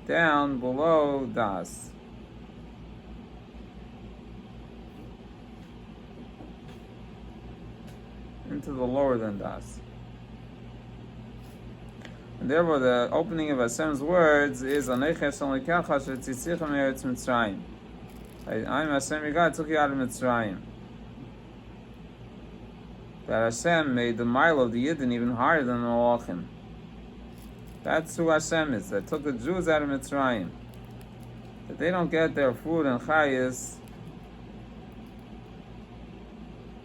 down below Das. Into the lower than Das. And therefore the opening of Hashem's words is Anochi Hashem Elokecha asher tzitzicha me'eretz Mitzrayim. I'm Hashem your God, took you out of Mitzrayim. That Hashem made the mile of the Yidden even higher than the Malachim. That's who Hashem is. That took the Jews out of Mitzrayim. That they don't get their food and chayas.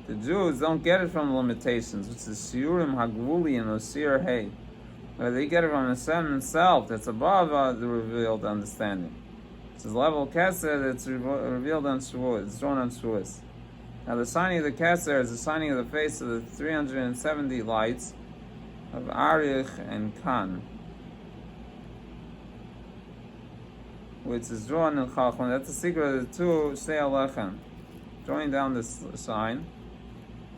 The Jews don't get it from limitations, which is Shiurim Hagvulim or Shir Hay. They get it from Hashem himself, that's above the revealed understanding. It's a level of Keser that's revealed on Shavuos, it's drawn on Shavuos. Now the signing of the Keser is the signing of the face of the 370 lights of Arich and Kan, which is drawn in Chachman. That's the secret of the two Shtei Alechem, drawing down this sign.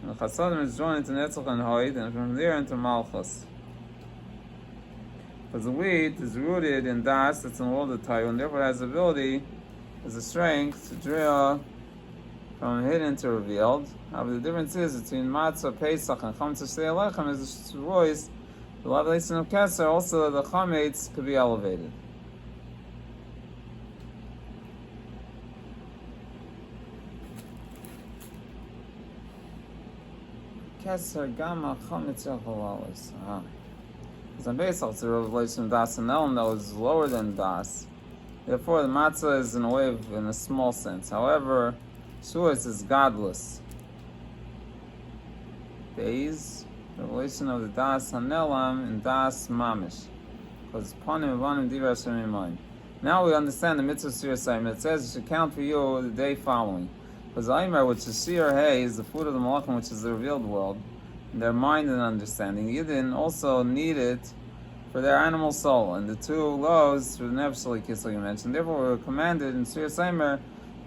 And Chasadim is drawn into Netzach and Hoid, and from there into Malchus. Because the wheat is rooted in das, that's in the world of Torah, and therefore has the ability, has the strength to drill from hidden to revealed. However, the difference is between matzah, pesach, and chametz shtei alechem is the voice. The revelation of Keser, also the chametz could be elevated. Keser gamma chametz yacholalis. Because on Pesach, the revelation of das and Elam that is lower than das. Therefore, the matzah is in a way, in a small sense. However, Shuas is godless. Days, revelation of the das hanelam and das mamish. Because panim vanim divrei Hashem imayim. Now we understand the mitzvah Sefiras. It says it should count for you the day following. Because Haomer, which is Shir Hay, is the food of the Malachim, which is the revealed world, and their mind and understanding. Yidden also need it for their animal soul, and the two lows through the Nefesh Elikis, like you mentioned. Therefore, we were commanded in Sefiras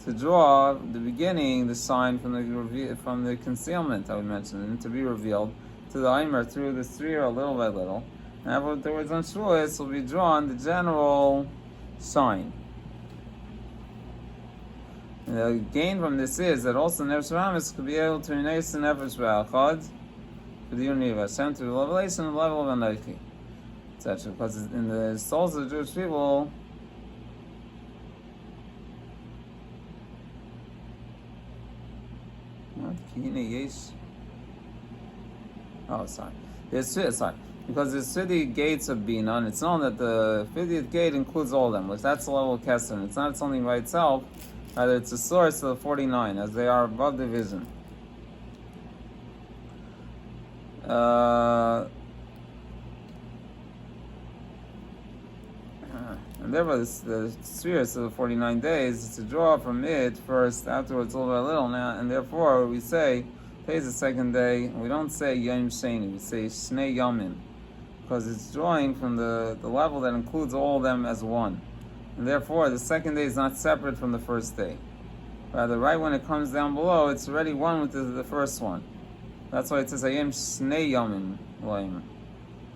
to draw the beginning, the sign from the concealment that we mentioned, and to be revealed to the Haomer through the Srira little by little. And afterwards on Shavuos will be drawn the general sign. And the gain from this is that also Nefesh Ramis could be able to renace the Nefesh Ba'achad for the unity of Hashem to the revelation of the level of Anochi, etc. Because in the souls of the Jewish people, because there's 50 gates of Bina, and it's known that the 50th gate includes all of them, which that's the level of Kesem. It's not something by itself, rather it's a source of the 49, as they are above division. And therefore, the Sefiras of the 49 days is to draw from it first, afterwards, little by little. Now, and therefore, we say, today's the second day, and we don't say Yom Sheni, we say Shnei Yomim, because it's drawing from the level that includes all of them as one. And therefore, the second day is not separate from the first day. Rather, right when it comes down below, it's already one with the first one. That's why it says Ayem Shnei Yomim Loim.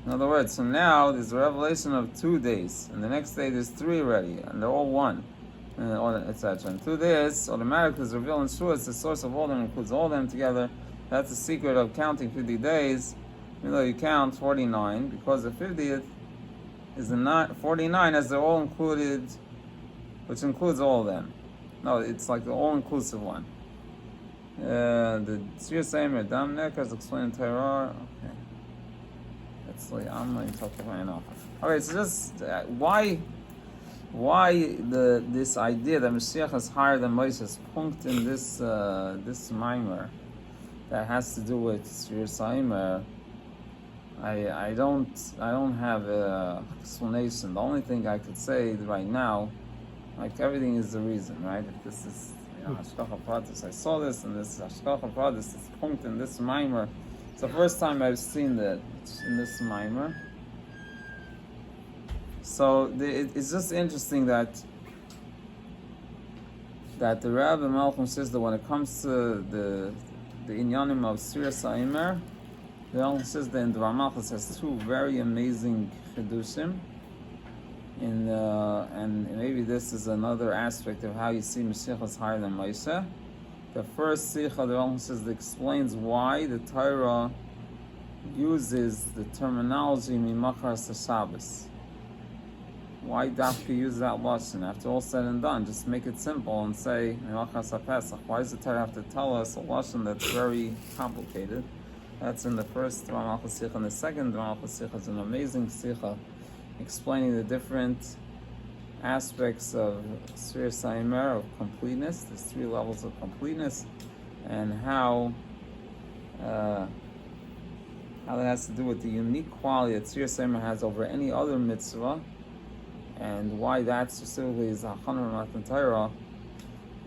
In other words, so now there's a revelation of 2 days, and the next day there's 3 already, and they're all one, etc. And through this, automatically is revealed in Shavuos, the source of all of them includes all of them together. That's the secret of counting 50 days, even though you count 49, because the 50th is the 49 as they're all included, which includes all of them. No, it's like the all-inclusive one. The Sefiras Haomer, Dam Nekar is explained in Torah. Okay. I'm going to talk about enough. Okay, so just why this idea that Mashiach is higher than Moses punked in this mimer that has to do with Sefiras Haomer. I don't have an explanation. The only thing I could say right now, like everything is the reason, right? If this is Hashgacha Pratis, I saw this and this Hashgacha Pratis is punked in this mimer. It's the first time I've seen that in this mimer. So it's just interesting that the Rabbi Malcolm says that when it comes to the inyanim of Sefiras Haomer, the Malcolm says that in the Ramachas has 2 very amazing chidushim. And maybe this is another aspect of how you see Mashiach is higher than Moshe. The first Sikha, the Malachim says, that explains why the Torah uses the terminology Mimachar Shabbos. Why Dafka use that lashon? After all said and done, just make it simple and say Mimachar Pesach. Why does the Torah have to tell us a lashon that's very complicated? That's in the first Ramachas Sikha. And the second Ramachas Sikha is an amazing Sikha explaining the different aspects of Sefiras Haomer, of completeness. There's 3 levels of completeness, and how that has to do with the unique quality that Sefiras Haomer has over any other mitzvah, and why that specifically is a Haomer Matan Torah,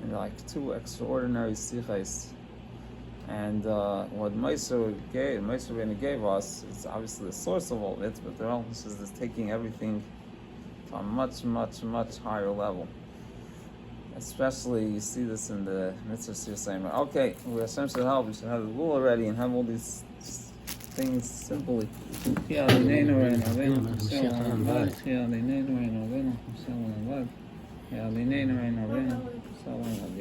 and like 2 extraordinary sichos. And what Moshe Rabbeinu gave us is obviously the source of all it, but the Rambam says it's taking everything to a much, much, much higher level. Especially, you see this in the Mitzvah Sefiras Haomer. Okay, Hashem should help. We should have the rule already and have all these things simply. Kia Linenu Rein Avinu, Shalom Avad. Kia Linenu Rein Avinu, Shalom Avad. Kia Linenu Rein Avinu, Shalom Avad.